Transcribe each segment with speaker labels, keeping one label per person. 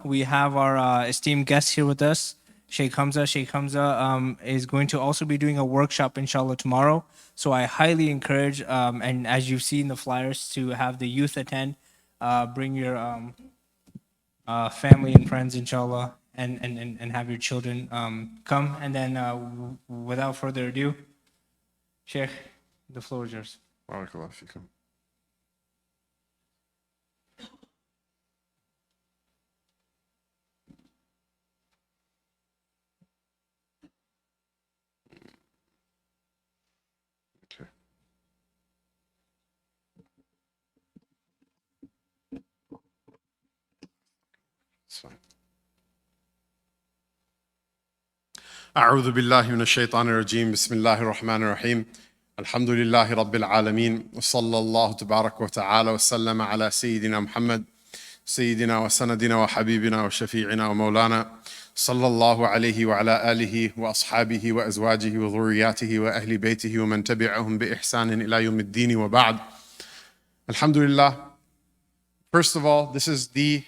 Speaker 1: We have our esteemed guest here with us, Shaykh Hamzah. Shaykh Hamzah is going to also be doing a workshop, inshallah, tomorrow. So I highly encourage, and as you've seen the flyers, to have the youth attend. Bring your family and friends, inshallah, and have your children come. And then, without further ado, Sheikh, the floor is yours.
Speaker 2: Barakallah fikum. Okay. It's fine. أعوذ بالله من الشيطان الرجيم بسم الله الرحمن الرحيم الحمد لله رب العالمين وصلى الله تبارك وتعالى وسلم على سيدنا محمد سيدنا وسندنا وحبيبنا وشفيعنا ومولانا صلى الله عليه وعلى آله وأصحابه وأزواجه وذرياته وأهل بيته ومن تبعهم بإحسان إلى يوم الدين وبعد. Alhamdulillah. First of all, this is the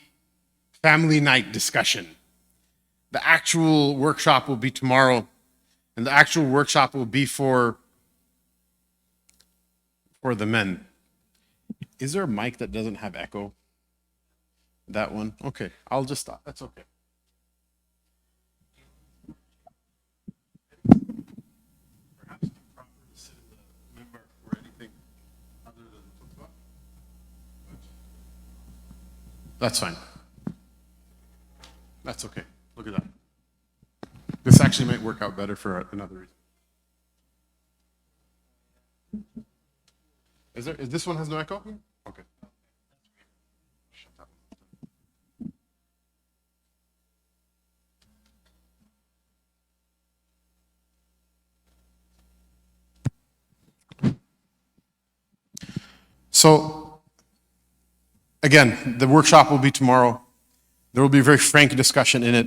Speaker 2: family night discussion. The actual workshop will be tomorrow, and the actual workshop will be for the men. Is there a mic that doesn't have echo? That one? Okay, I'll just stop. That's okay. Perhaps it's proper to sit in the minbar or anything other than khutbah. That's fine. That's okay. Look at that. This actually might work out better for another reason. Is this one has no echo? Okay. Shut up. So, again, the workshop will be tomorrow. There will be a very frank discussion in it.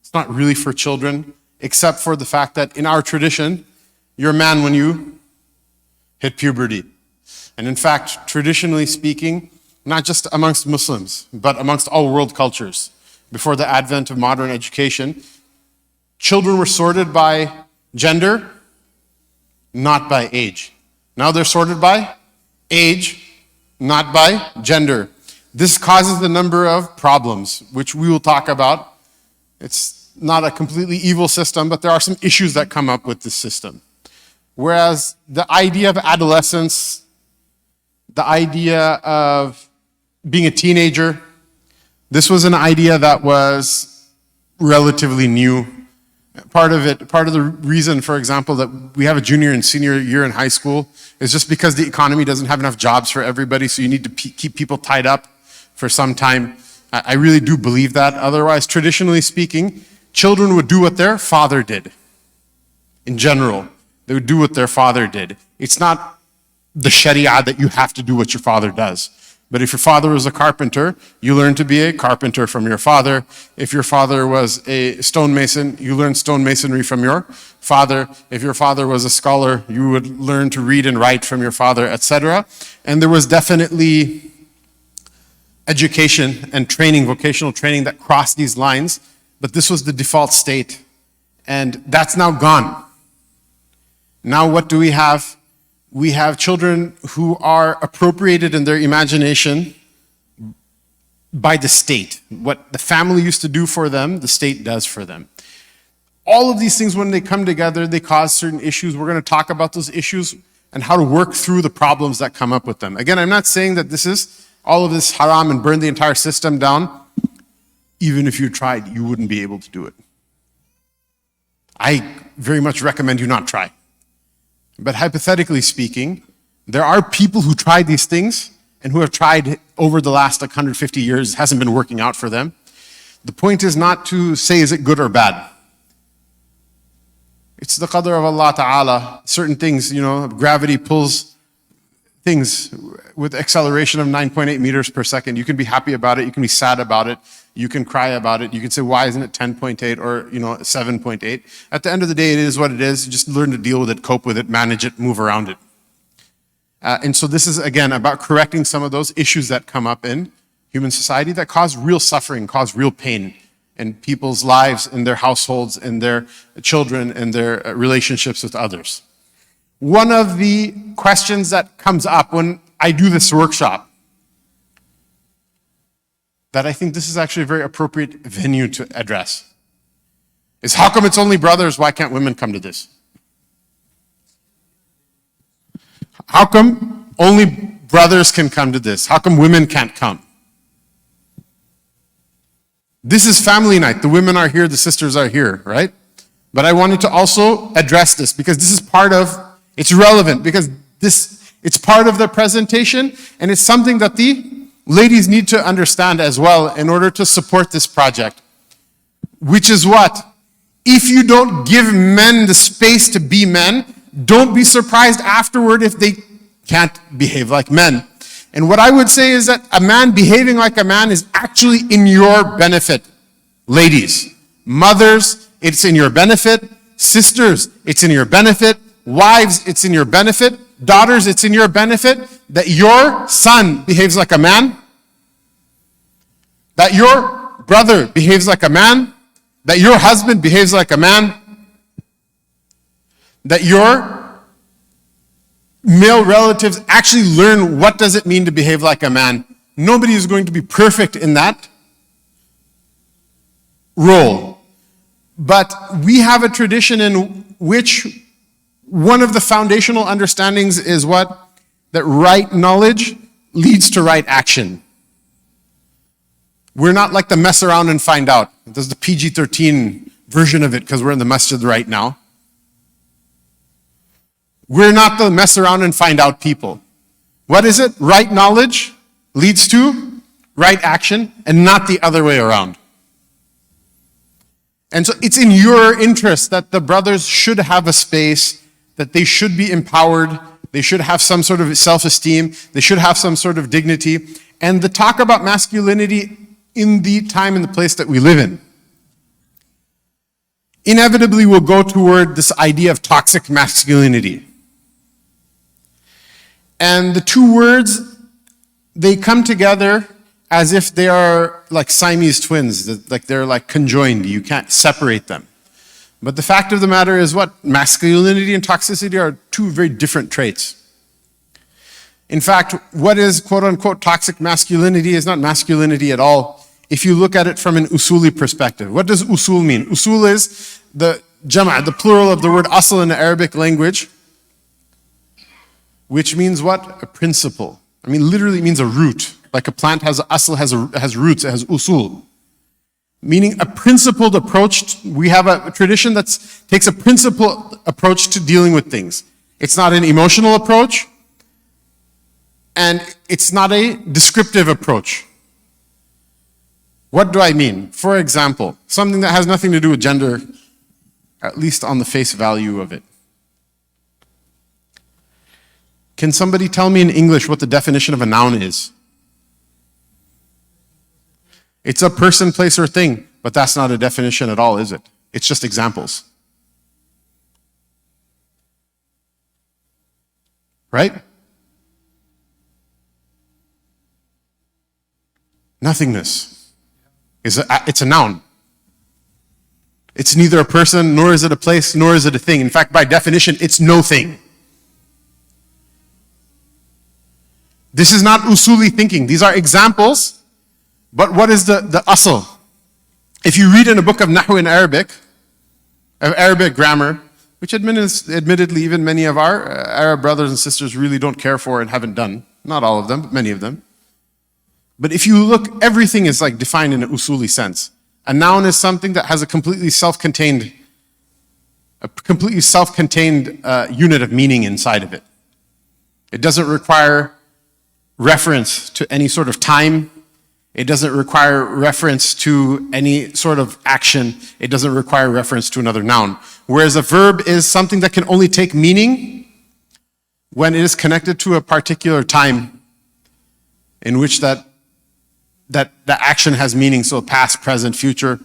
Speaker 2: It's not really for children, except for the fact that in our tradition, you're a man when you hit puberty. And in fact, traditionally speaking, not just amongst Muslims, but amongst all world cultures, before the advent of modern education, children were sorted by gender, not by age. Now they're sorted by age, not by gender. This causes a number of problems, which we will talk about. It's not a completely evil system, but there are some issues that come up with this system. Whereas the idea of adolescence, the idea of being a teenager, this was an idea that was relatively new. Part of the reason, for example, that we have a junior and senior year in high school is just because the economy doesn't have enough jobs for everybody, so you need to keep people tied up for some time. I really do believe that. Otherwise, traditionally speaking, children would do what their father did. In general, they would do what their father did. It's not the Sharia that you have to do what your father does. But if your father was a carpenter, you learn to be a carpenter from your father. If your father was a stonemason, you learn stonemasonry from your father. If your father was a scholar, you would learn to read and write from your father, etc. And there was definitely education and training, vocational training, that crossed these lines, but this was the default state. And that's now gone. Now what do we have? We have children who are appropriated in their imagination by the state. What the family used to do for them, the state does for them. All of these things, when they come together, they cause certain issues. We're going to talk about those issues and how to work through the problems that come up with them. Again, I'm not saying that all of this haram and burn the entire system down. Even if you tried, you wouldn't be able to do it. I very much recommend you not try. But hypothetically speaking, there are people who tried these things and who have tried over the last 150 years. It hasn't been working out for them. The point is not to say, is it good or bad? It's the qadr of Allah Ta'ala. Certain things, gravity pulls things with acceleration of 9.8 meters per second. You can be happy about it. You can be sad about it. You can cry about it. You can say, why isn't it 10.8 or 7.8? At the end of the day, it is what it is. You just learn to deal with it, cope with it, manage it, move around it. And so this is, again, about correcting some of those issues that come up in human society that cause real suffering, cause real pain in people's lives, in their households, in their children, in their relationships with others. One of the questions that comes up when I do this workshop, that I think this is actually a very appropriate venue to address, is how come it's only brothers? Why can't women come to this? How come only brothers can come to this? How come women can't come? This is family night. The women are here, the sisters are here, right? But I wanted to also address this because this is part of, it's relevant because it's part of the presentation and it's something that the ladies need to understand as well in order to support this project. Which is what? If you don't give men the space to be men, don't be surprised afterward if they can't behave like men. And what I would say is that a man behaving like a man is actually in your benefit. Ladies, mothers, it's in your benefit. Sisters, it's in your benefit. Wives, it's in your benefit. Daughters, it's in your benefit that your son behaves like a man, that your brother behaves like a man, that your husband behaves like a man, that your male relatives actually learn what does it mean to behave like a man. Nobody is going to be perfect in that role. But we have a tradition in which one of the foundational understandings is what? That right knowledge leads to right action. We're not like the mess around and find out. There's the PG-13 version of it because we're in the masjid right now. We're not the mess around and find out people. What is it? Right knowledge leads to right action and not the other way around. And so it's in your interest that the brothers should have a space, that they should be empowered, they should have some sort of self-esteem, they should have some sort of dignity. And the talk about masculinity in the time and the place that we live in inevitably will go toward this idea of toxic masculinity. And the two words, they come together as if they are like Siamese twins, like they're like conjoined. You can't separate them. But the fact of the matter is what? Masculinity and toxicity are two very different traits. In fact, what is quote unquote toxic masculinity is not masculinity at all. If you look at it from an Usuli perspective. What does Usul mean? Usul is the jama', the plural of the word asl in the Arabic language, which means what? A principle. I mean, literally it means a root. Like a plant has asl, has roots, it has usul. Meaning a principled approach. We have a tradition that takes a principled approach to dealing with things. It's not an emotional approach, and it's not a descriptive approach. What do I mean? For example, something that has nothing to do with gender, at least on the face value of it. Can somebody tell me in English what the definition of a noun is? It's a person, place, or thing, but that's not a definition at all, is it? It's just examples. Right? Nothingness. It's a noun. It's neither a person, nor is it a place, nor is it a thing. In fact, by definition, it's no thing. This is not usuli thinking. These are examples, but what is the asl? If you read in a book of Nahu in Arabic, of Arabic grammar, which admittedly even many of our Arab brothers and sisters really don't care for and haven't done, not all of them, but many of them. But if you look, everything is like defined in an usuli sense. A noun is something that has a completely self-contained unit of meaning inside of it. It doesn't require reference to any sort of time. It doesn't require reference to any sort of action. It doesn't require reference to another noun. Whereas a verb is something that can only take meaning when it is connected to a particular time in which that action has meaning, so past, present, future.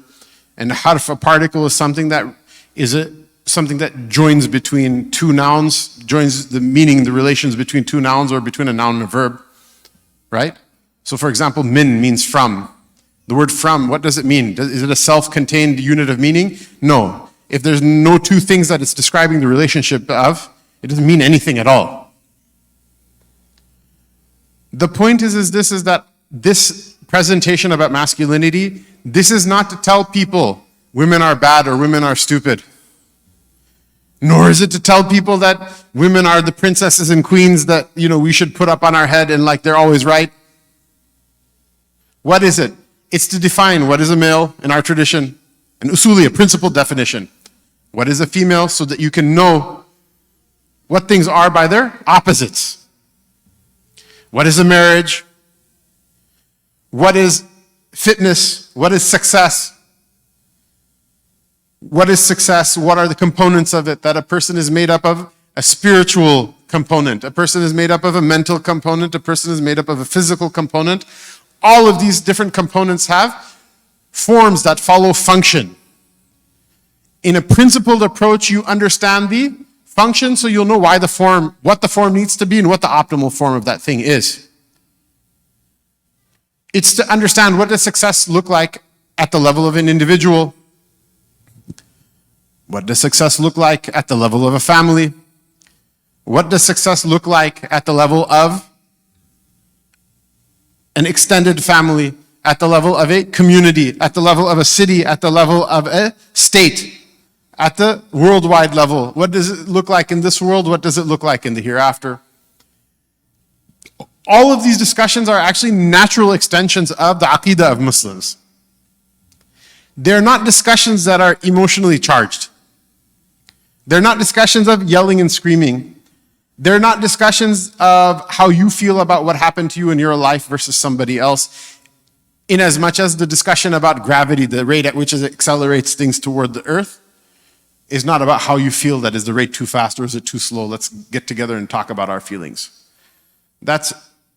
Speaker 2: And harf, a particle, is something that joins between two nouns, joins the meaning, the relations between two nouns or between a noun and a verb, right? So for example, min means from. The word from, what does it mean? Is it a self-contained unit of meaning? No. If there's no two things that it's describing the relationship of, it doesn't mean anything at all. The point is that this presentation about masculinity, this is not to tell people women are bad or women are stupid. Nor is it to tell people that women are the princesses and queens that, we should put up on our head and like they're always right. What is it? It's to define what is a male in our tradition, an usuli, a principled definition. What is a female, so that you can know what things are by their opposites. What is a marriage? What is fitness? What is success? What is success? What are the components of it? That a person is made up of a spiritual component. A person is made up of a mental component. A person is made up of a physical component. All of these different components have forms that follow function. In a principled approach, you understand the function, so you'll know what the form needs to be and what the optimal form of that thing is. It's to understand what does success look like at the level of an individual. What does success look like at the level of a family? What does success look like at the level of an extended family, at the level of a community, at the level of a city, at the level of a state, at the worldwide level? What does it look like in this world? What does it look like in the hereafter? All of these discussions are actually natural extensions of the aqidah of Muslims. They're not discussions that are emotionally charged. They're not discussions of yelling and screaming. They're not discussions of how you feel about what happened to you in your life versus somebody else, in as much as the discussion about gravity, the rate at which it accelerates things toward the earth, is not about how you feel. That is the rate too fast or is it too slow? Let's get together and talk about our feelings. That's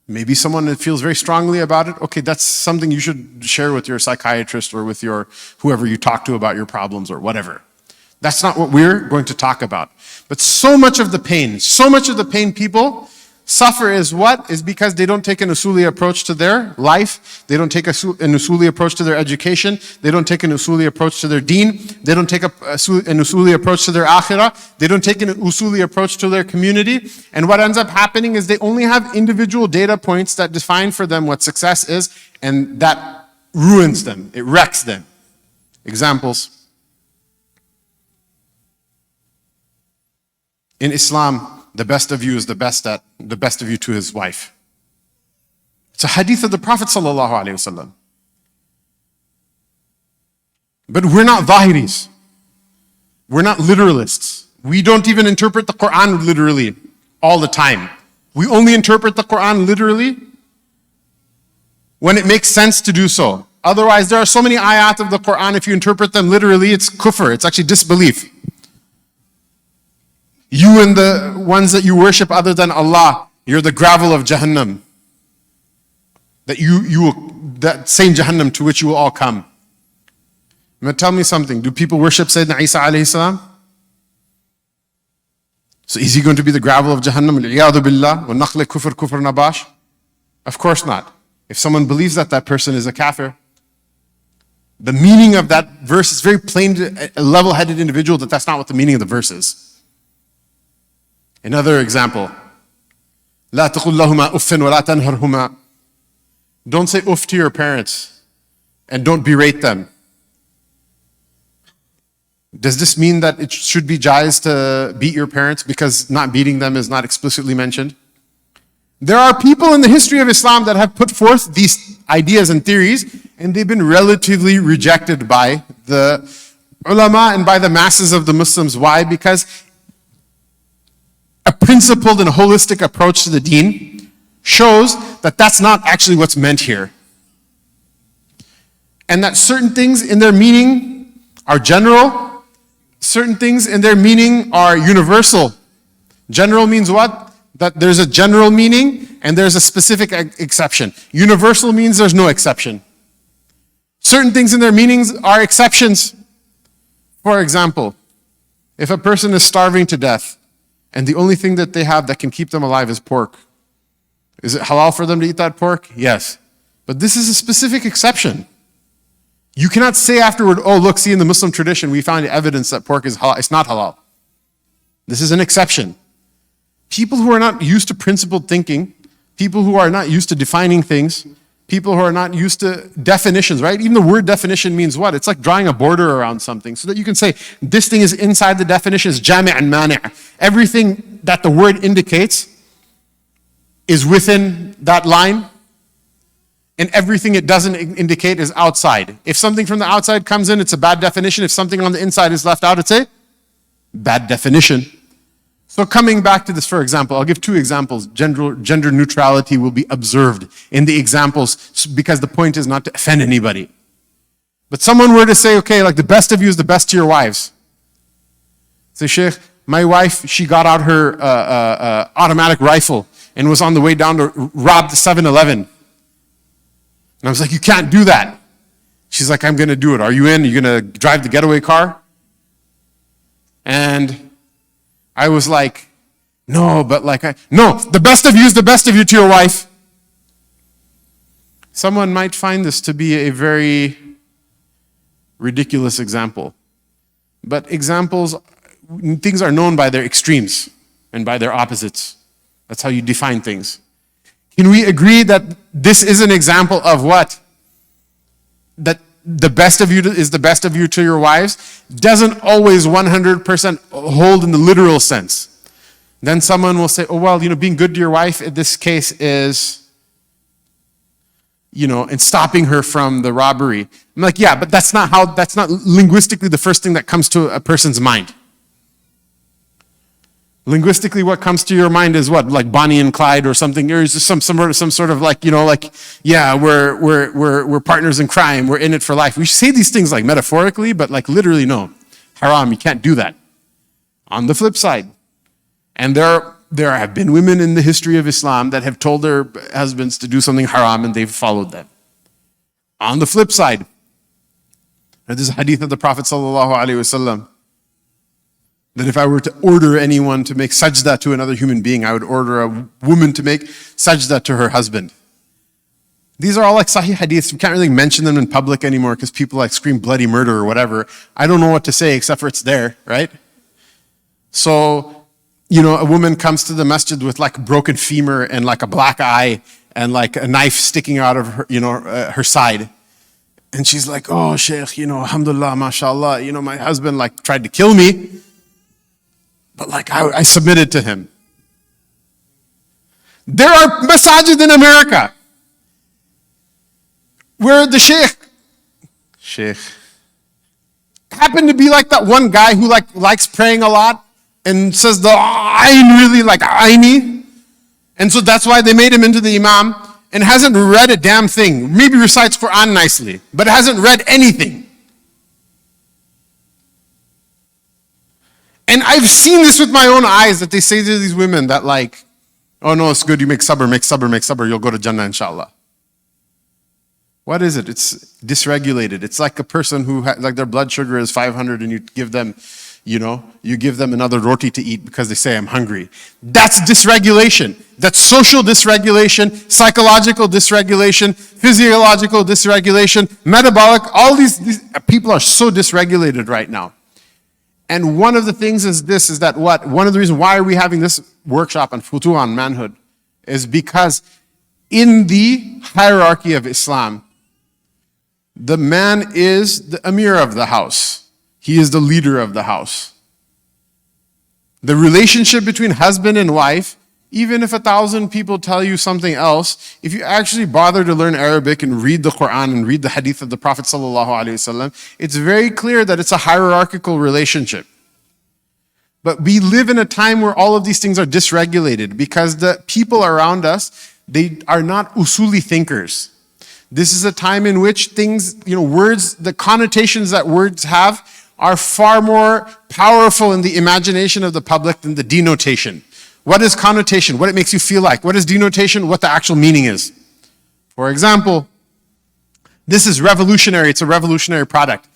Speaker 2: maybe someone that feels very strongly about it. Okay, that's something you should share with your psychiatrist or with your whoever you talk to about your problems or whatever. That's not what we're going to talk about. But so much of the pain people suffer is what? Is because they don't take an usuli approach to their life. They don't take an usuli approach to their education. They don't take an usuli approach to their deen. They don't take an usuli approach to their akhirah. They don't take an usuli approach to their community. And what ends up happening is they only have individual data points that define for them what success is, and that ruins them. It wrecks them. Examples. In Islam, the best of you is the best of you to his wife. It's a hadith of the Prophet sallallahu alaihi wasallam. But we're not zahiris. We're not literalists. We don't even interpret the Quran literally all the time. We only interpret the Quran literally when it makes sense to do so. Otherwise, there are so many ayat of the Quran, if you interpret them literally, it's kufr, it's actually disbelief. You and the ones that you worship other than Allah, you're the gravel of Jahannam. That same Jahannam to which you will all come. Now tell me something. Do people worship Sayyidina Isa alayhi salam? So is he going to be the gravel of Jahannam? Al-iyadu billah, wa nakhle kufr nabash? Of course not. If someone believes that that person is a kafir, the meaning of that verse is very plain to a level-headed individual that that's not what the meaning of the verse is. Another example. لا تقل لهما أف ولا تنهرهما. Don't say uff to your parents and don't berate them. Does this mean that it should be jaiz to beat your parents because not beating them is not explicitly mentioned? There are people in the history of Islam that have put forth these ideas and theories, and they've been relatively rejected by the ulama and by the masses of the Muslims. Why? Because a principled and holistic approach to the deen shows that that's not actually what's meant here. And that certain things in their meaning are general, certain things in their meaning are universal. General means what? That there's a general meaning and there's a specific exception. Universal means there's no exception. Certain things in their meanings are exceptions. For example, if a person is starving to death, and the only thing that they have that can keep them alive is pork. Is it halal for them to eat that pork? Yes. But this is a specific exception. You cannot say afterward, oh, look, see, in the Muslim tradition, we found evidence that pork is halal. It's not halal. This is an exception. People who are not used to principled thinking, people who are not used to defining things, people who are not used to definitions, right? Even the word definition means what? It's like drawing a border around something so that you can say, this thing is inside the definition, is jami' and mani'. Everything that the word indicates is within that line, and everything it doesn't indicate is outside. If something from the outside comes in, it's a bad definition. If something on the inside is left out, it's a bad definition. So coming back to this, for example, I'll give two examples. Gender neutrality will be observed in the examples because the point is not to offend anybody. But someone were to say, okay, like the best of you is the best to your wives. Say, Shaykh, my wife, she got out her automatic rifle and was on the way down to rob the 7-Eleven. And I was like, you can't do that. She's like, I'm going to do it. Are you in? Are you going to drive the getaway car? And I was like, no, but no, the best of you is the best of you to your wife. Someone might find this to be a very ridiculous example. But examples, things are known by their extremes and by their opposites. That's how you define things. Can we agree that this is an example of what? That the best of you is the best of you to your wives doesn't always 100% hold in the literal sense. Then someone will say, oh, well, being good to your wife in this case is, and stopping her from the robbery. I'm like, yeah, but that's not linguistically the first thing that comes to a person's mind. Linguistically, what comes to your mind is what? Like Bonnie and Clyde or something? Or is there some sort of yeah, we're partners in crime. We're in it for life. We say these things like metaphorically, but like literally, no. Haram, you can't do that. On the flip side, and there have been women in the history of Islam that have told their husbands to do something haram and they've followed them. On the flip side, there's a hadith of the Prophet ﷺ that if I were to order anyone to make sajda to another human being, I would order a woman to make sajda to her husband. These are all like sahih hadiths. We can't really mention them in public anymore because people like scream bloody murder or whatever. I don't know what to say except for it's there, right? So, a woman comes to the masjid with like a broken femur and like a black eye and like a knife sticking out of her, her side. And she's like, oh, Shaykh, alhamdulillah, mashallah, my husband like tried to kill me. But I submitted to him. There are masajid in America where the sheikh happened to be like that one guy who likes praying a lot and says the ayn really like aini. And so that's why they made him into the imam and hasn't read a damn thing. Maybe recites Quran nicely, but hasn't read anything. And I've seen this with my own eyes that they say to these women that oh no, it's good, you make sabr, you'll go to Jannah inshallah. What is it? It's dysregulated. It's like a person who their blood sugar is 500 and you give them another roti to eat because they say I'm hungry. That's dysregulation. That's social dysregulation, psychological dysregulation, physiological dysregulation, metabolic. All these people are so dysregulated right now. And one of the things is that one of the reasons why are we having this workshop on futuh on manhood is because in the hierarchy of Islam, the man is the emir of the house. He is the leader of the house. The relationship between husband and wife, even if 1,000 people tell you something else, if you actually bother to learn Arabic and read the Quran and read the hadith of the Prophet ﷺ, it's very clear that it's a hierarchical relationship. But we live in a time where all of these things are dysregulated because the people around us, they are not usuli thinkers. This is a time in which things, words, the connotations that words have are far more powerful in the imagination of the public than the denotation. What is connotation? What it makes you feel like. What is denotation? What the actual meaning is. For example, this is revolutionary. It's a revolutionary product.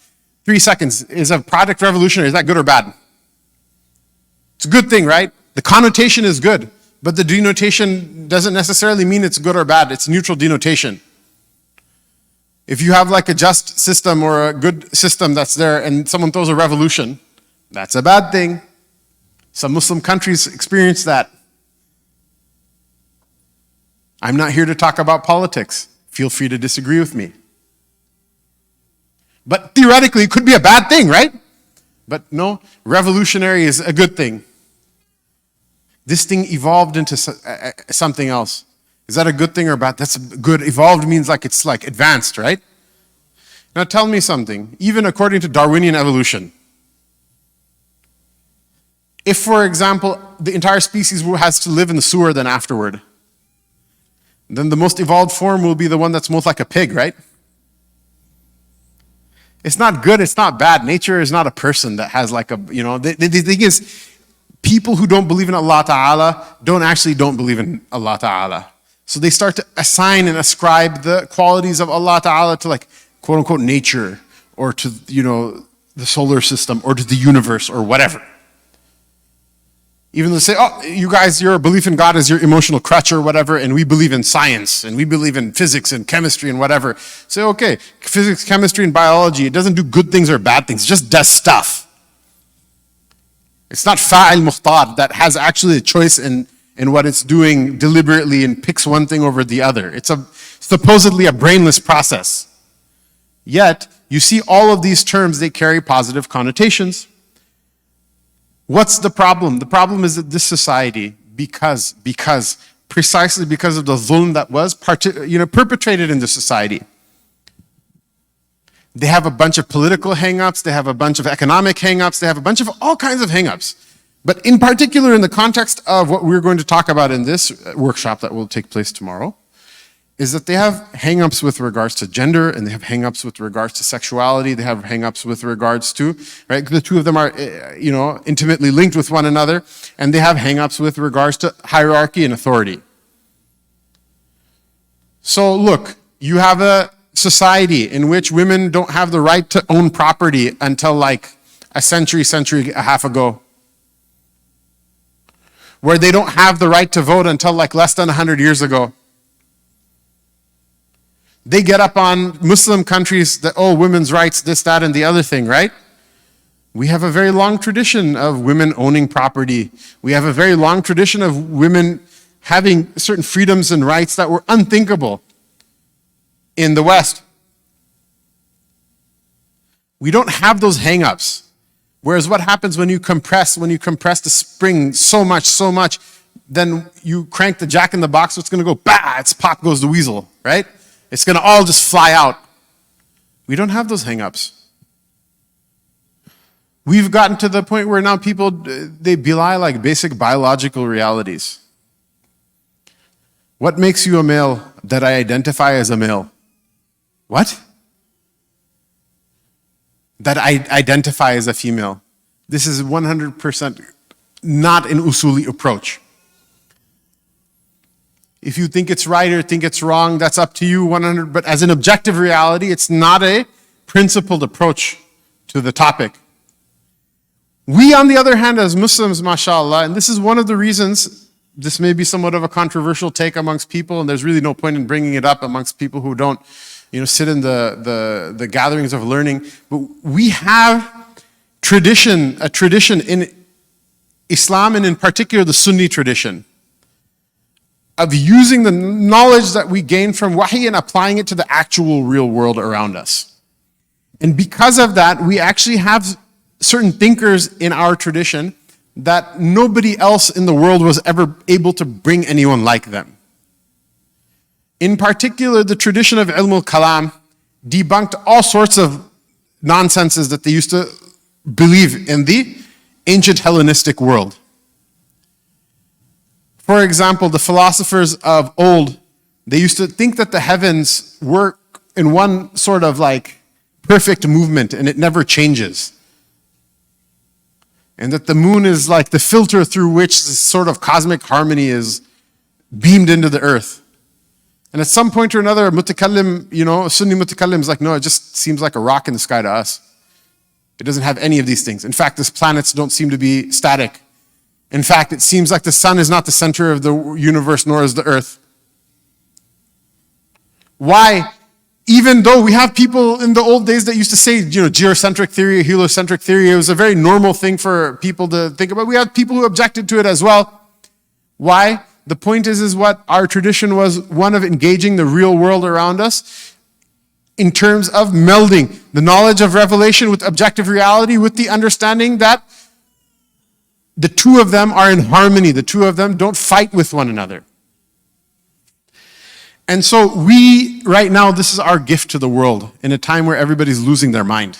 Speaker 2: 3 seconds. Is a product revolutionary? Is that good or bad? It's a good thing, right? The connotation is good, but the denotation doesn't necessarily mean it's good or bad. It's neutral denotation. If you have like a just system or a good system that's there and someone throws a revolution, that's a bad thing. Some Muslim countries experience that. I'm not here to talk about politics. Feel free to disagree with me. But theoretically, it could be a bad thing, right? But no, revolutionary is a good thing. This thing evolved into something else. Is that a good thing or bad? That's good. Evolved means like it's like advanced, right? Now tell me something. Even according to Darwinian evolution, if, for example, the entire species has to live in the sewer then afterward, then the most evolved form will be the one that's most like a pig, right? It's not good, it's not bad. Nature is not a person that has like a, the thing is, people who don't believe in Allah Ta'ala don't believe in Allah Ta'ala. So they start to assign and ascribe the qualities of Allah Ta'ala to like, quote unquote, nature, or to, the solar system, or to the universe, or whatever. Even though they say, oh, you guys, your belief in God is your emotional crutch or whatever, and we believe in science, and we believe in physics and chemistry and whatever. Say, okay, physics, chemistry, and biology, it doesn't do good things or bad things, it just does stuff. It's not fa'il mukhtar that has actually a choice in what it's doing deliberately and picks one thing over the other. It's supposedly a brainless process. Yet, you see all of these terms, they carry positive connotations. What's the problem? The problem is that this society, precisely because of the dhulm that was perpetrated in the society, they have a bunch of political hang-ups, they have a bunch of economic hang-ups, they have a bunch of all kinds of hang-ups. But in particular, in the context of what we're going to talk about in this workshop that will take place tomorrow, is that they have hang-ups with regards to gender, and they have hang-ups with regards to sexuality, they have hang-ups with regards to, right, the two of them are, intimately linked with one another, and they have hang-ups with regards to hierarchy and authority. So look, you have a society in which women don't have the right to own property until like a century and a half ago, where they don't have the right to vote until like less than 100 years ago. They get up on Muslim countries that, oh, women's rights, this, that, and the other thing, right? We have a very long tradition of women owning property. We have a very long tradition of women having certain freedoms and rights that were unthinkable in the West. We don't have those hang-ups. Whereas what happens when you compress the spring so much, then you crank the jack in the box, what's going to go? Bah! It's pop goes the weasel, right? It's going to all just fly out. We don't have those hang-ups. We've gotten to the point where now people, they belie like basic biological realities. What makes you a male? That I identify as a male. What? That I identify as a female. This is 100% not an Usuli approach. If you think it's right or think it's wrong, that's up to you, 100. But as an objective reality, it's not a principled approach to the topic. We, on the other hand, as Muslims, mashallah, and this is one of the reasons, this may be somewhat of a controversial take amongst people, and there's really no point in bringing it up amongst people who don't, sit in the gatherings of learning. But we have a tradition in Islam, and in particular the Sunni tradition, of using the knowledge that we gain from wahi and applying it to the actual real world around us. And because of that, we actually have certain thinkers in our tradition that nobody else in the world was ever able to bring anyone like them. In particular, the tradition of ilm al-kalam debunked all sorts of nonsenses that they used to believe in the ancient Hellenistic world. For example, the philosophers of old, they used to think that the heavens were in one sort of like perfect movement and it never changes. And that the moon is like the filter through which this sort of cosmic harmony is beamed into the earth. And at some point or another, a mutakallim, Sunni mutakallim is like, no, it just seems like a rock in the sky to us. It doesn't have any of these things. In fact, these planets don't seem to be static. In fact, it seems like the sun is not the center of the universe, nor is the earth. Why? Even though we have people in the old days that used to say, geocentric theory, heliocentric theory, it was a very normal thing for people to think about. We have people who objected to it as well. Why? The point is what our tradition was one of engaging the real world around us in terms of melding the knowledge of revelation with objective reality, with the understanding that the two of them are in harmony. The two of them don't fight with one another. And so we, right now, this is our gift to the world in a time where everybody's losing their mind.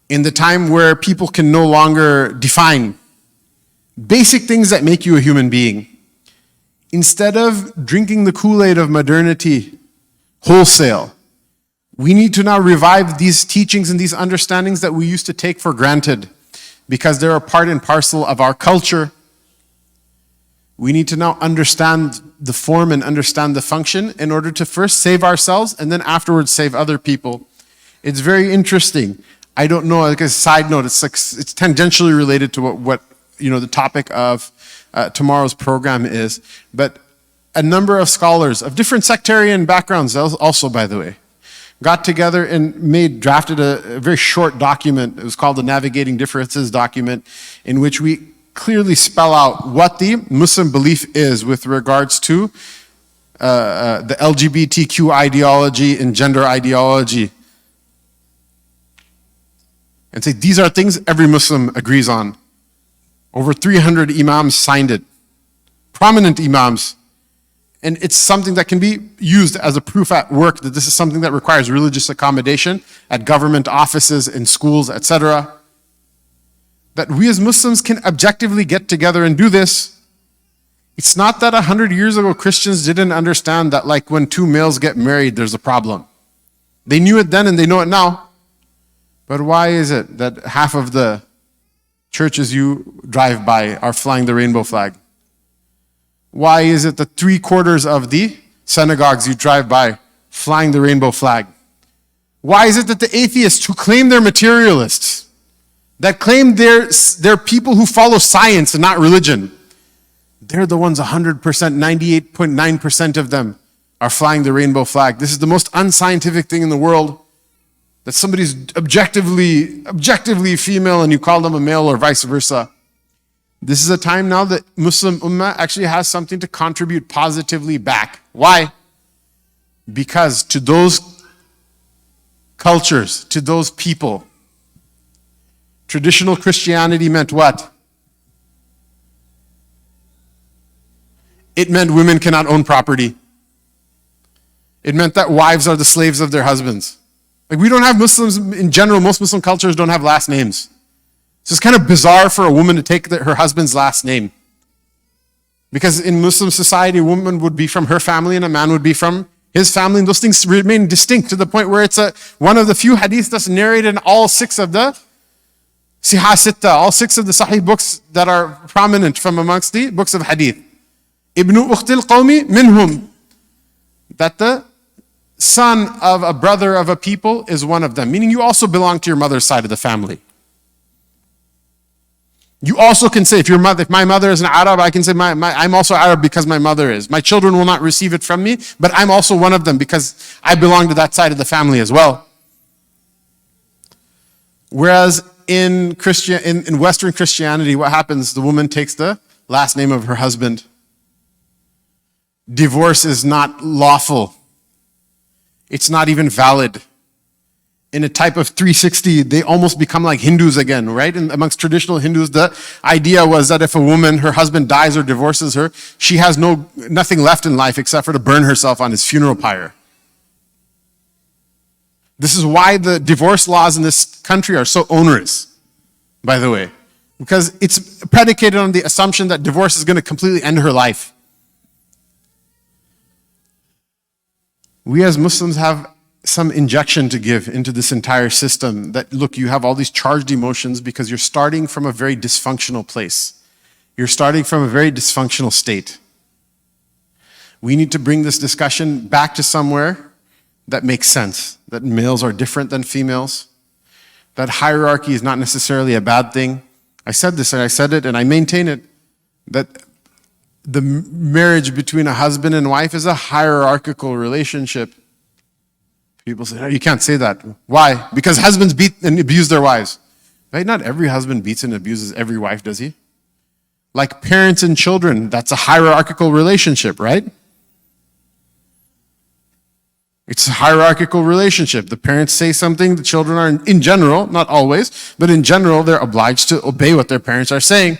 Speaker 2: In the time where people can no longer define basic things that make you a human being. Instead of drinking the Kool-Aid of modernity wholesale, we need to now revive these teachings and these understandings that we used to take for granted because they're a part and parcel of our culture. We need to now understand the form and understand the function in order to first save ourselves and then afterwards save other people. It's very interesting. I don't know, like a side note, it's tangentially related to what the topic of tomorrow's program is, but a number of scholars of different sectarian backgrounds also, by the way, got together and drafted a very short document. It was called the Navigating Differences document, in which we clearly spell out what the Muslim belief is with regards to the LGBTQ ideology and gender ideology. And say these are things every Muslim agrees on. Over 300 imams signed it, prominent imams. And it's something that can be used as a proof at work that this is something that requires religious accommodation at government offices, in schools, etc. That we as Muslims can objectively get together and do this. It's not that 100 years ago Christians didn't understand that like when two males get married, there's a problem. They knew it then and they know it now. But why is it that half of the churches you drive by are flying the rainbow flag? Why is it that 3/4 of the synagogues you drive by flying the rainbow flag? Why is it that the atheists who claim they're materialists, that claim they're people who follow science and not religion, they're the ones 100%, 98.9% of them are flying the rainbow flag? This is the most unscientific thing in the world. That somebody's objectively female and you call them a male or vice versa. This is a time now that Muslim Ummah actually has something to contribute positively back. Why? Because to those cultures, to those people, traditional Christianity meant what? It meant women cannot own property. It meant that wives are the slaves of their husbands. Like we don't have Muslims in general, most Muslim cultures don't have last names. So it's kind of bizarre for a woman to take her husband's last name. Because in Muslim society, a woman would be from her family and a man would be from his family, and those things remain distinct to the point where it's one of the few hadiths that's narrated in all 6 of the Sihah Sitta, all 6 of the Sahih books that are prominent from amongst the books of hadith. Ibnu Ukhtil Qawmi minhum. That the son of a brother of a people is one of them, meaning you also belong to your mother's side of the family. You also can say, if my mother is an Arab, I can say I'm also Arab because my mother is. My children will not receive it from me, but I'm also one of them because I belong to that side of the family as well. Whereas in Western Christianity, what happens? The woman takes the last name of her husband. Divorce is not lawful. It's not even valid. In a type of 360, they almost become like Hindus again, right? And amongst traditional Hindus, the idea was that if a woman, her husband dies or divorces her, she has nothing left in life except for to burn herself on his funeral pyre. This is why the divorce laws in this country are so onerous, by the way, because it's predicated on the assumption that divorce is going to completely end her life. We as Muslims have some injection to give into this entire system that, look, you have all these charged emotions because you're starting from a very dysfunctional place. You're starting from a very dysfunctional state. We need to bring this discussion back to somewhere that makes sense, that males are different than females, that hierarchy is not necessarily a bad thing. I said this and I said it and I maintain it, that the marriage between a husband and wife is a hierarchical relationship. People say, no, you can't say that. Why? Because husbands beat and abuse their wives. Right? Not every husband beats and abuses every wife, does he? Like parents and children, that's a hierarchical relationship, right? It's a hierarchical relationship. The parents say something, the children are, in general, not always, but in general, they're obliged to obey what their parents are saying.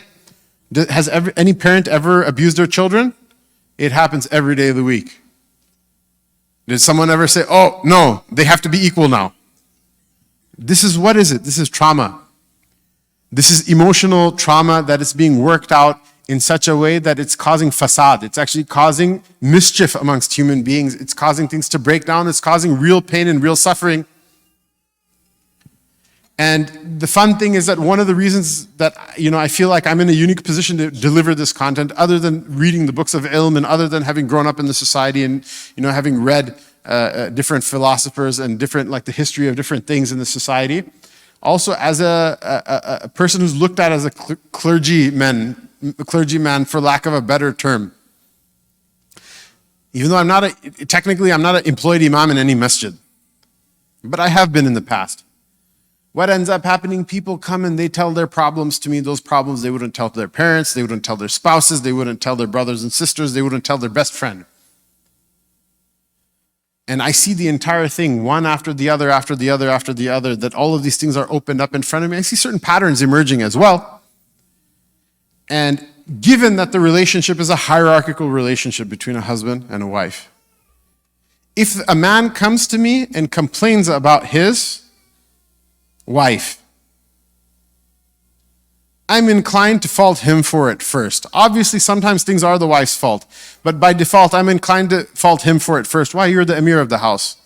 Speaker 2: Has any parent ever abused their children? It happens every day of the week. Did someone ever say, oh, no, they have to be equal now? What is it? This is trauma. This is emotional trauma that is being worked out in such a way that it's causing fasad. It's actually causing mischief amongst human beings. It's causing things to break down. It's causing real pain and real suffering. And the fun thing is that one of the reasons that, I feel like I'm in a unique position to deliver this content, other than reading the books of ilm and other than having grown up in the society and, having read different philosophers and different, like the history of different things in the society, also as a person who's looked at as a clergyman, for lack of a better term. Even though I'm not an employed imam in any masjid, but I have been in the past. What ends up happening, people come and they tell their problems to me, those problems they wouldn't tell to their parents, they wouldn't tell their spouses, they wouldn't tell their brothers and sisters, they wouldn't tell their best friend. And I see the entire thing, one after the other, after the other, after the other, that all of these things are opened up in front of me. I see certain patterns emerging as well. And given that the relationship is a hierarchical relationship between a husband and a wife, if a man comes to me and complains about his wife, I'm inclined to fault him for it first. Obviously, sometimes things are the wife's fault, but by default, I'm inclined to fault him for it first. Why? You're the emir of the house.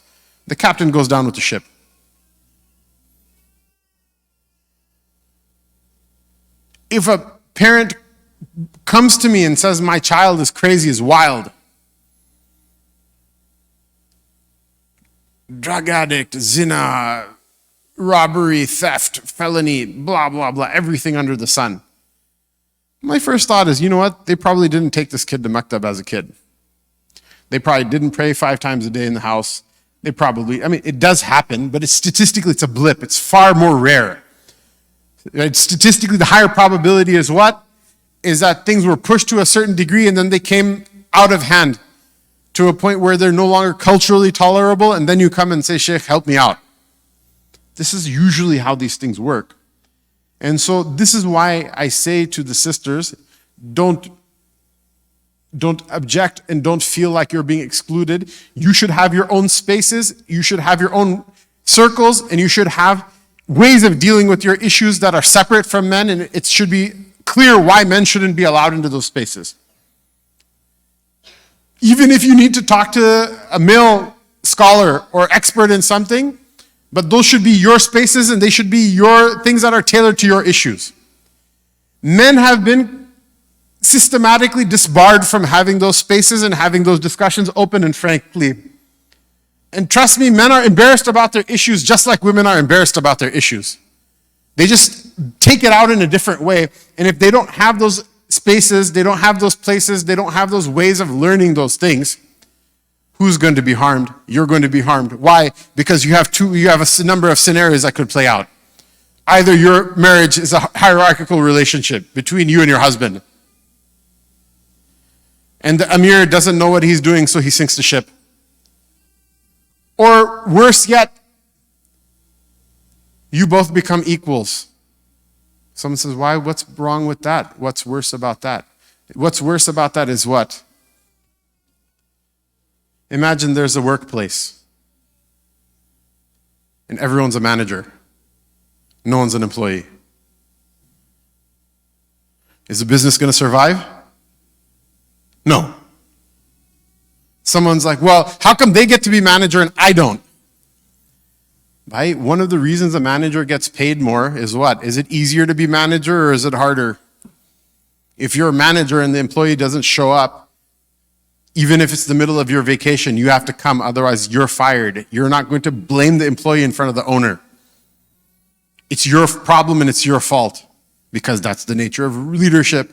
Speaker 2: The captain goes down with the ship. If a parent comes to me and says, my child is crazy, is wild, drug addict, zina, robbery, theft, felony, blah, blah, blah, everything under the sun. My first thought is, you know what? They probably didn't take this kid to Maktab as a kid. They probably didn't pray 5 times a day in the house. It does happen, but statistically, it's a blip. It's far more rare. Right? Statistically, the higher probability is what? Is that things were pushed to a certain degree and then they came out of hand to a point where they're no longer culturally tolerable, and then you come and say, Sheikh, help me out. This is usually how these things work. And so this is why I say to the sisters, don't object and don't feel like you're being excluded. You should have your own spaces, you should have your own circles, and you should have ways of dealing with your issues that are separate from men, and it should be clear why men shouldn't be allowed into those spaces. Even if you need to talk to a male scholar or expert in something, but those should be your spaces and they should be your things that are tailored to your issues. Men have been systematically disbarred from having those spaces and having those discussions open and frankly. And trust me, men are embarrassed about their issues just like women are embarrassed about their issues. They just take it out in a different way. And if they don't have those spaces, they don't have those places, they don't have those ways of learning those things, who's going to be harmed? You're going to be harmed. Why? Because you have a number of scenarios that could play out. Either your marriage is a hierarchical relationship between you and your husband, and the emir doesn't know what he's doing, so he sinks the ship. Or worse yet, you both become equals. Someone says, why? What's wrong with that? What's worse about that? What's worse about that is what? Imagine there's a workplace and everyone's a manager. No one's an employee. Is the business going to survive? No. Someone's like, well, how come they get to be manager and I don't? Right? One of the reasons a manager gets paid more is what? Is it easier to be manager or is it harder? If you're a manager and the employee doesn't show up, even if it's the middle of your vacation, you have to come, otherwise you're fired. You're not going to blame the employee in front of the owner. It's your problem and it's your fault, because that's the nature of leadership.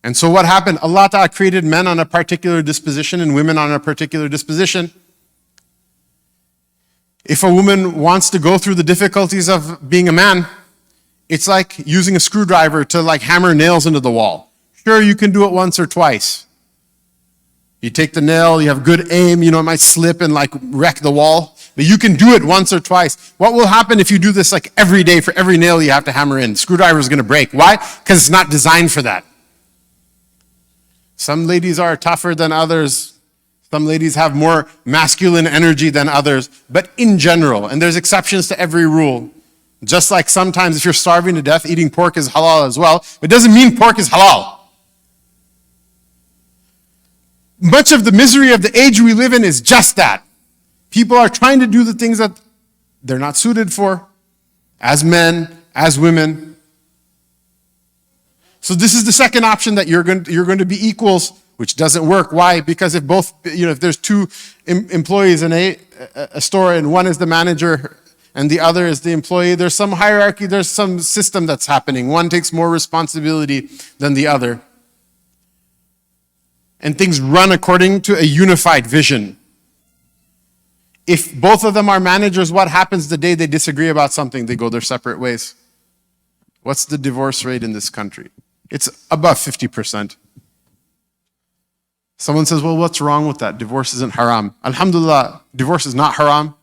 Speaker 2: And so what happened? Allah Ta'ala created men on a particular disposition and women on a particular disposition. If a woman wants to go through the difficulties of being a man, it's like using a screwdriver to like hammer nails into the wall. Sure, you can do it once or twice. You take the nail, you have good aim, it might slip and like wreck the wall, but you can do it once or twice. What will happen if you do this like every day for every nail you have to hammer in? The screwdriver is going to break. Why? Because it's not designed for that. Some ladies are tougher than others. Some ladies have more masculine energy than others, but in general, and there's exceptions to every rule. Just like sometimes if you're starving to death, eating pork is halal as well. It doesn't mean pork is halal. Much of the misery of the age we live in is just that. People are trying to do the things that they're not suited for, as men, as women. So this is the second option, that you're going to be equals, which doesn't work. Why? Because if there's two employees in a store and one is the manager and the other is the employee, there's some hierarchy, there's some system that's happening. One takes more responsibility than the other. And things run according to a unified vision. If both of them are managers, what happens the day they disagree about something? They go their separate ways. What's the divorce rate in this country? It's above 50%. Someone says, well, what's wrong with that? Divorce isn't haram. Alhamdulillah, divorce is not haram.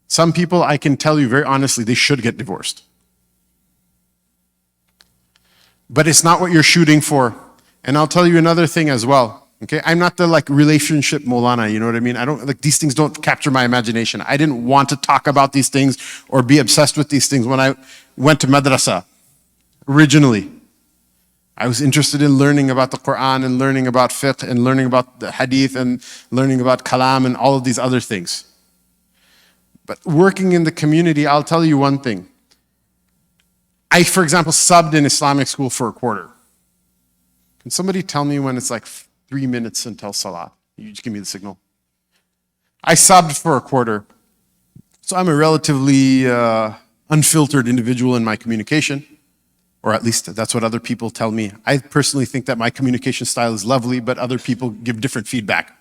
Speaker 2: Some people, I can tell you very honestly, they should get divorced. But it's not what you're shooting for. And I'll tell you another thing as well. Okay, I'm not the relationship Molana, you know what I mean? These things don't capture my imagination. I didn't want to talk about these things or be obsessed with these things when I went to madrasa originally. I was interested in learning about the Quran and learning about fiqh and learning about the hadith and learning about kalam and all of these other things. But working in the community, I'll tell you one thing. I, for example, subbed in Islamic school for a quarter. Can somebody tell me when it's like 3 minutes until Salah? You just give me the signal. I subbed for a quarter. So I'm a relatively unfiltered individual in my communication, or at least that's what other people tell me. I personally think that my communication style is lovely, but other people give different feedback.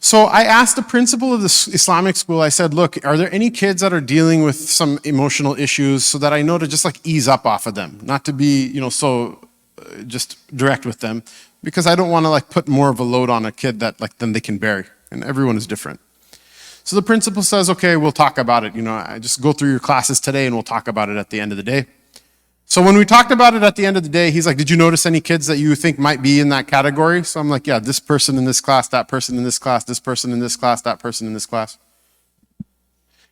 Speaker 2: So I asked the principal of the Islamic school, I said, look, are there any kids that are dealing with some emotional issues so that I know to just ease up off of them, not to be, so just direct with them, because I don't want to put more of a load on a kid than they can bear, and everyone is different. So the principal says, okay, we'll talk about it. I just go through your classes today and we'll talk about it at the end of the day. So when we talked about it at the end of the day, he's like, did you notice any kids that you think might be in that category? So I'm like, yeah, this person in this class, that person in this class, this person in this class, that person in this class.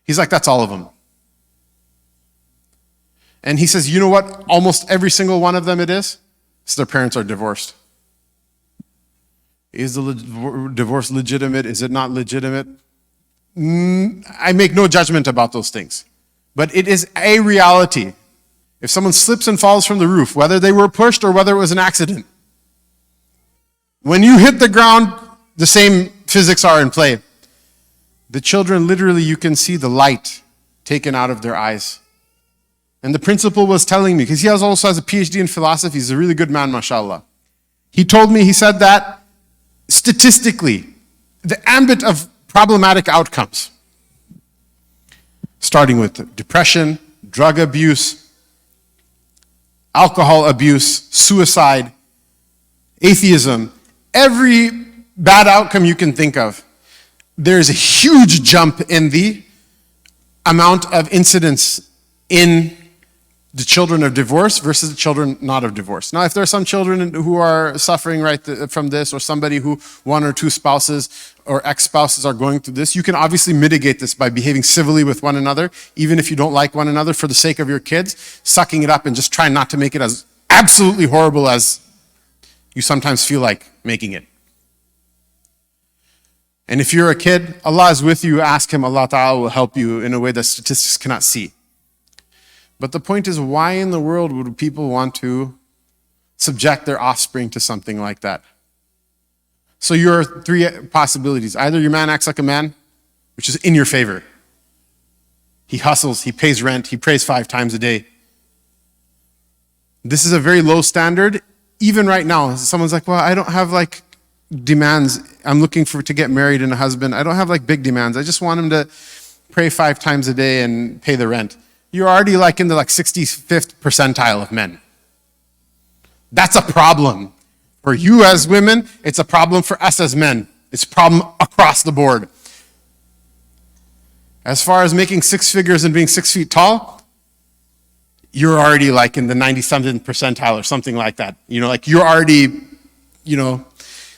Speaker 2: He's like, that's all of them. And he says, you know what? Almost every single one of them it is? So their parents are divorced. Is the divorce legitimate? Is it not legitimate? I make no judgment about those things. But it is a reality. If someone slips and falls from the roof, whether they were pushed or whether it was an accident, when you hit the ground, the same physics are in play. The children, literally, you can see the light taken out of their eyes. And the principal was telling me, because he also has a PhD in philosophy, he's a really good man, mashallah. He told me, he said that statistically, the ambit of problematic outcomes, starting with depression, drug abuse, alcohol abuse, suicide, atheism, every bad outcome you can think of, there's a huge jump in the amount of incidents in the children of divorce versus the children not of divorce. Now, if there are some children who are suffering from this, or somebody who one or two spouses or ex-spouses are going through this, you can obviously mitigate this by behaving civilly with one another, even if you don't like one another, for the sake of your kids, sucking it up and just trying not to make it as absolutely horrible as you sometimes feel like making it. And if you're a kid, Allah is with you, ask Him, Allah Ta'ala will help you in a way that statistics cannot see. But the point is, why in the world would people want to subject their offspring to something like that? So your three possibilities. Either your man acts like a man, which is in your favor. He hustles, he pays rent, he prays 5 times a day. This is a very low standard. Even right now, someone's like, well, I don't have demands. I'm looking to get married and a husband. I don't have like big demands. I just want him to pray 5 times a day and pay the rent. You're already like in the 65th percentile of men. That's a problem. For you as women, it's a problem for us as men. It's a problem across the board. As far as making 6 figures and being 6 feet tall, you're already like in the 90-something percentile or something like that. Like you're already,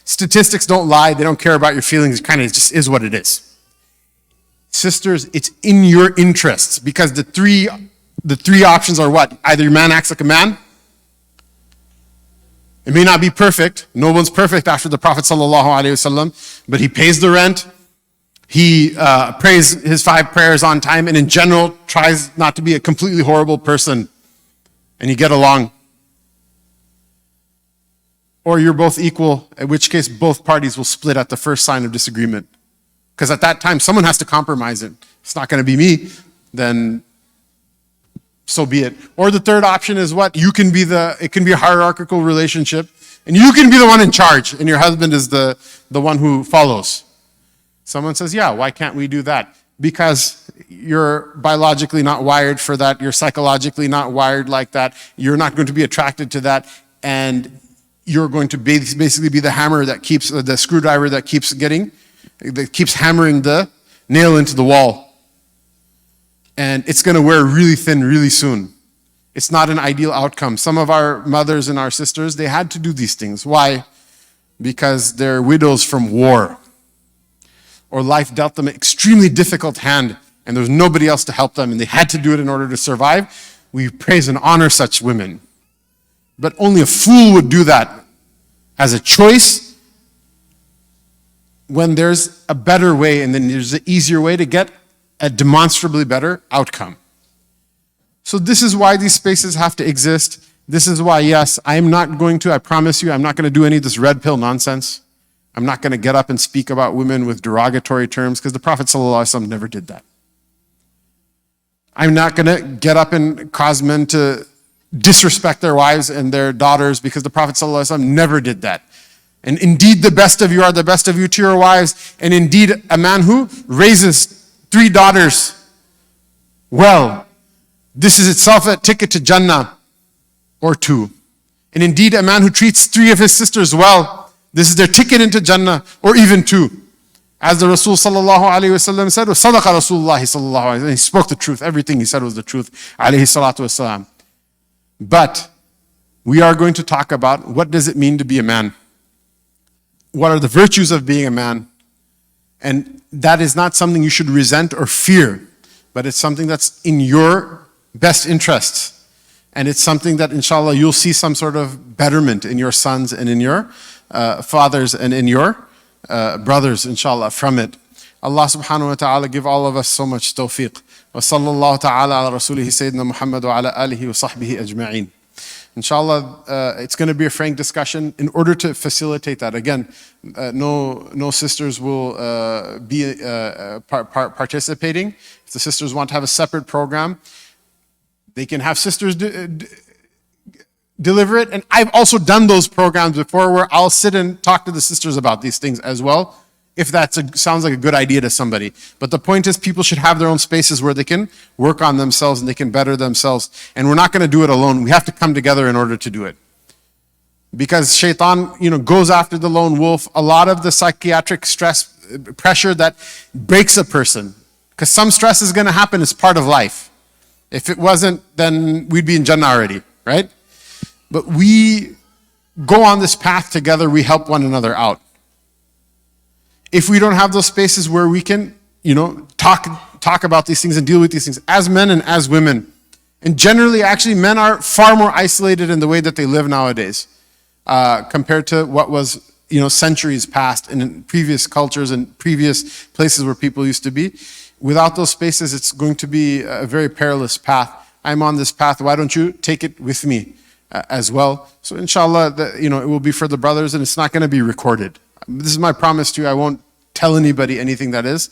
Speaker 2: statistics don't lie. They don't care about your feelings. It kind of just is what it is. Sisters, it's in your interests because the three options are what? Either your man acts like a man. It may not be perfect. No one's perfect after the Prophet ﷺ, but he pays the rent. He prays his 5 prayers on time and in general tries not to be a completely horrible person, and you get along. Or you're both equal, in which case both parties will split at the first sign of disagreement. Because at that time, someone has to compromise it. It's not going to be me, then so be it. Or the third option is what? It can be a hierarchical relationship, and you can be the one in charge, and your husband is the one who follows. Someone says, yeah, why can't we do that? Because you're biologically not wired for that. You're psychologically not wired like that. You're not going to be attracted to that, and you're going to basically be the hammer that keeps, the screwdriver that keeps hammering the nail into the wall. And it's going to wear really thin really soon. It's not an ideal outcome. Some of our mothers and our sisters, they had to do these things. Why? Because they're widows from war. Or life dealt them an extremely difficult hand, and there was nobody else to help them, and they had to do it in order to survive. We praise and honor such women. But only a fool would do that as a choice when there's a better way, and then there's an easier way to get a demonstrably better outcome. So this is why these spaces have to exist. This is why, yes, I promise you, I'm not going to do any of this red pill nonsense. I'm not going to get up and speak about women with derogatory terms because the Prophet ﷺ never did that. I'm not going to get up and cause men to disrespect their wives and their daughters because the Prophet ﷺ never did that. And indeed, the best of you are the best of you to your wives. And indeed, a man who raises 3 daughters well, this is itself a ticket to Jannah or 2. And indeed, a man who treats 3 of his sisters well, this is their ticket into Jannah or even 2. As the Rasul sallallahu alayhi wasallam said, "Sadaqa Rasulullah sallallahu alayhi wasallam." He spoke the truth. Everything he said was the truth. Alayhi salatu wasalam. But we are going to talk about what does it mean to be a man. What are the virtues of being a man? And that is not something you should resent or fear, but it's something that's in your best interests. And it's something that, inshallah, you'll see some sort of betterment in your sons and in your fathers and in your brothers, inshallah, from it. Allah subhanahu wa ta'ala give all of us so much tawfiq. Wa sallallahu ta'ala ala rasulihi sayyidina Muhammad wa ala alihi wa sahbihi ajma'in. Inshallah, it's going to be a frank discussion. In order to facilitate that, again, no sisters will be participating. If the sisters want to have a separate program, they can have sisters deliver it. And I've also done those programs before where I'll sit and talk to the sisters about these things as well, if that sounds like a good idea to somebody. But the point is, people should have their own spaces where they can work on themselves and they can better themselves. And we're not going to do it alone. We have to come together in order to do it. Because shaitan, goes after the lone wolf. A lot of the psychiatric stress, pressure that breaks a person. Because some stress is going to happen. It's part of life. If it wasn't, then we'd be in Jannah already, right? But we go on this path together. We help one another out. If we don't have those spaces where we can, talk about these things and deal with these things as men and as women. And generally, actually, men are far more isolated in the way that they live nowadays compared to what was, centuries past and in previous cultures and previous places where people used to be. Without those spaces, it's going to be a very perilous path. I'm on this path. Why don't you take it with me as well? So inshallah, it will be for the brothers and it's not going to be recorded. This is my promise to you. I won't tell anybody anything that is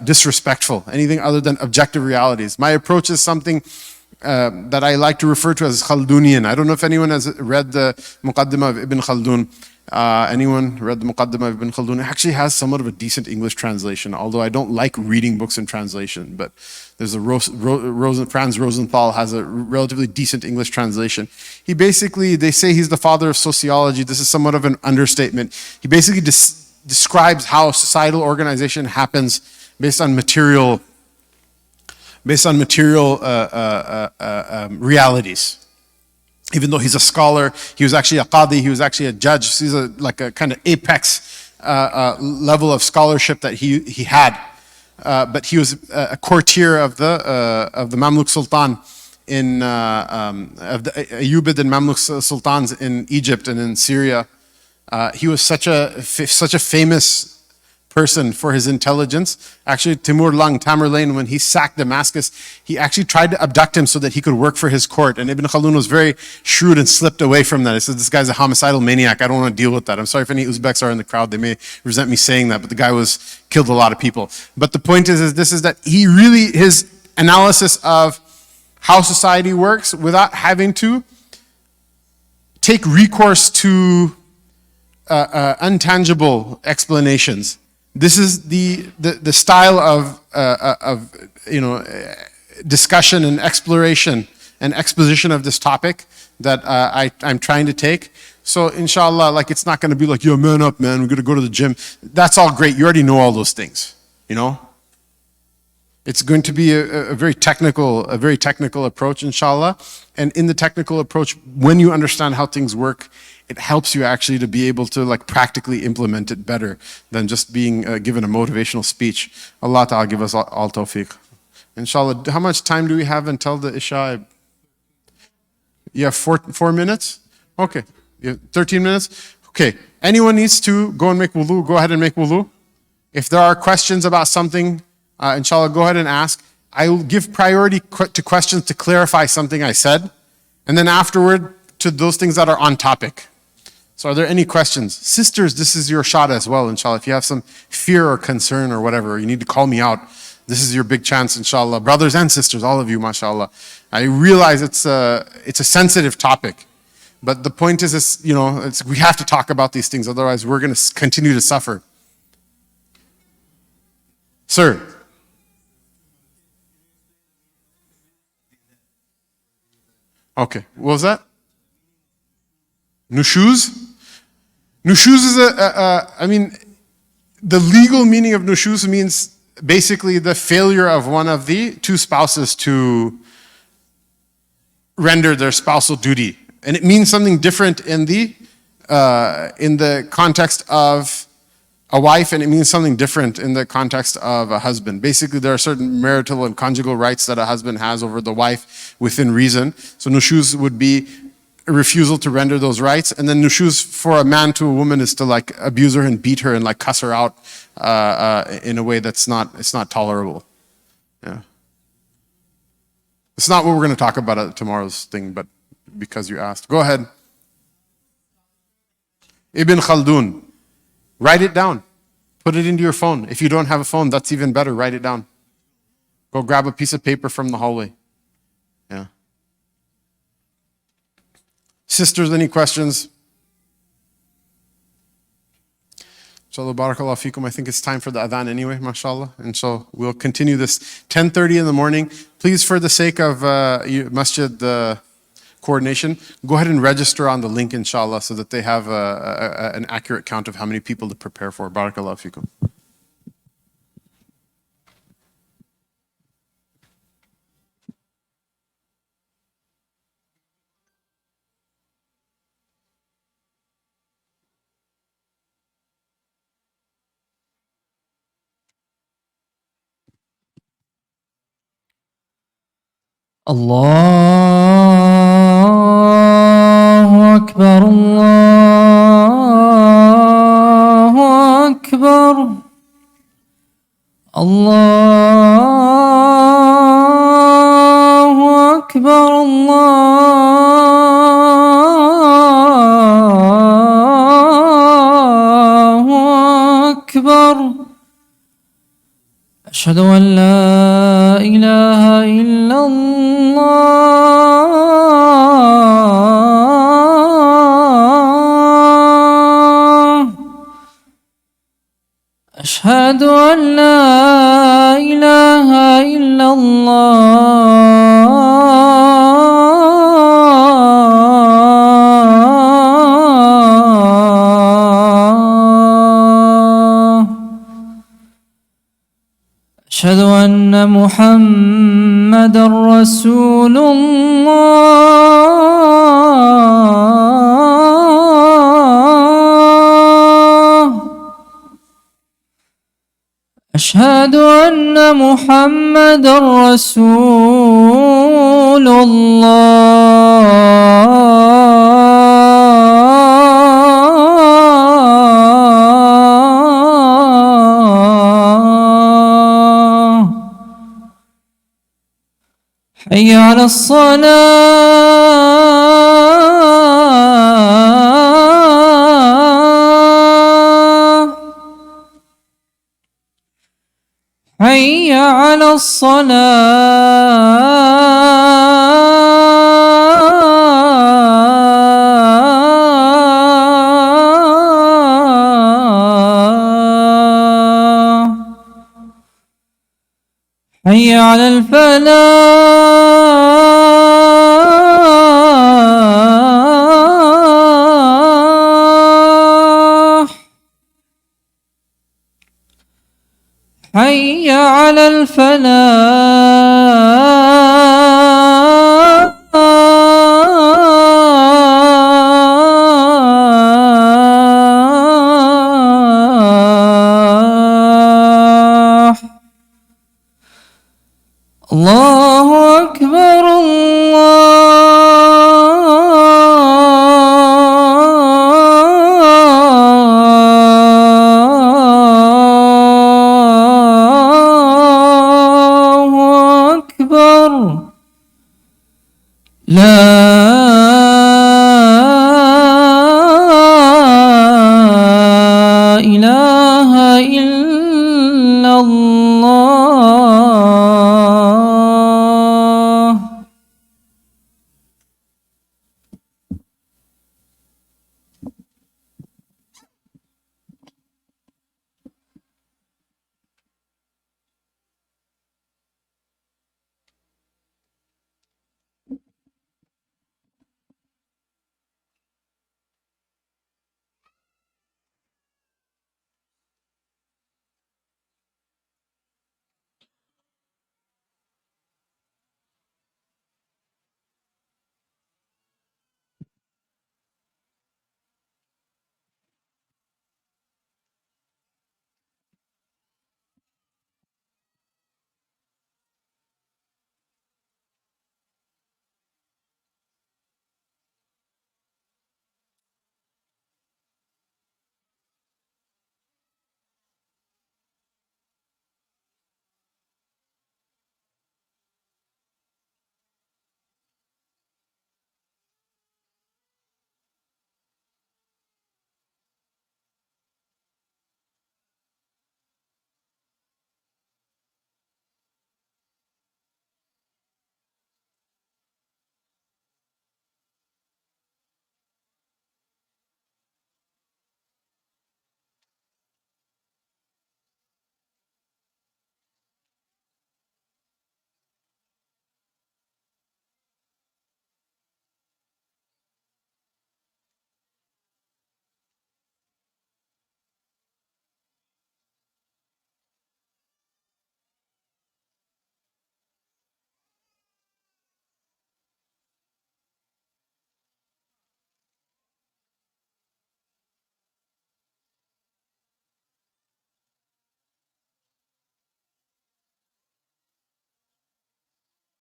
Speaker 2: disrespectful, anything other than objective realities. My approach is something that I like to refer to as Khaldunian. I don't know if anyone has read the Muqaddimah of Ibn Khaldun. Anyone read the Muqaddimah of Ibn Khaldun? It actually has somewhat of a decent English translation, although I don't like reading books in translation. But there's a Franz Rosenthal has a relatively decent English translation. He basically, they say he's the father of sociology. This is somewhat of an understatement. He basically describes how societal organization happens based on material realities. Even though he's a scholar, he was actually a qadi, he was actually a judge. He's like a kind of apex level of scholarship that he had. But he was a courtier of the Mamluk Sultan of the Ayyubid and Mamluk Sultans in Egypt and in Syria. He was such a famous person for his intelligence. Actually, Tamerlane, when he sacked Damascus, he actually tried to abduct him so that he could work for his court. And Ibn Khaldun was very shrewd and slipped away from that. He said, this guy's a homicidal maniac. I don't want to deal with that. I'm sorry if any Uzbeks are in the crowd. They may resent me saying that, but the guy killed a lot of people. But the point is that he really, his analysis of how society works without having to take recourse to untangible explanations. This is the style of discussion and exploration and exposition of this topic that I'm trying to take. So inshallah, like it's not going to be like, yo, man up, man, we're going to go to the gym. That's all great. You already know all those things, you know. It's going to be a very technical approach, inshallah. And in the technical approach, when you understand how things work, it helps you actually to be able to like practically implement it better than just being given a motivational speech. Allah Ta'ala give us all tawfiq. Inshallah, how much time do we have until the Isha? You have 4 minutes? Okay. You have 13 minutes? Okay. Anyone needs to go and make wudu, go ahead and make wudu. If there are questions about something, inshallah, go ahead and ask. I will give priority to questions to clarify something I said, and then afterward to those things that are on topic. So are there any questions? Sisters, this is your shot as well, inshallah. If you have some fear or concern or whatever, you need to call me out. This is your big chance, inshallah. Brothers and sisters, all of you, mashallah. I realize it's a sensitive topic, but the point is, we have to talk about these things, otherwise we're going to continue to suffer. Sir. Okay, what was that? Nushuz? Nushuz is the legal meaning of nushuz means basically the failure of one of the two spouses to render their spousal duty. And it means something different in the context of a wife, and it means something different in the context of a husband. Basically, there are certain marital and conjugal rights that a husband has over the wife within reason. So nushuz would be a refusal to render those rights, and then nushuz for a man to a woman is to like abuse her and beat her and like cuss her out in a way that's not tolerable. Yeah, it's not what we're going to talk about at tomorrow's thing, but because you asked, go ahead. Ibn Khaldun. Write it down. Put it into your phone. If you don't have a phone, that's even better. Write it down. Go grab a piece of paper from the hallway. Yeah. Sisters, any questions? Inshallah, barakallah fikum. I think it's time for the adhan anyway, mashallah. And so we'll continue this 10:30 in the morning. Please, for the sake of masjid coordination, go ahead and register on the link, inshallah, so that they have an accurate count of how many people to prepare for. Barakallah fikum.
Speaker 3: الله أكبر الله أكبر الله أكبر الله أكبر أشهد أن لا إله إلا الله أشهد أن لا إله إلا الله. أشهد أن محمدا رسول الله. أشهد أن محمدا رسول الله. حي على الصلاة. حي على الصلاة. حي على الفلاح. حي على الفلاح. الله أكبر الله أكبر. لا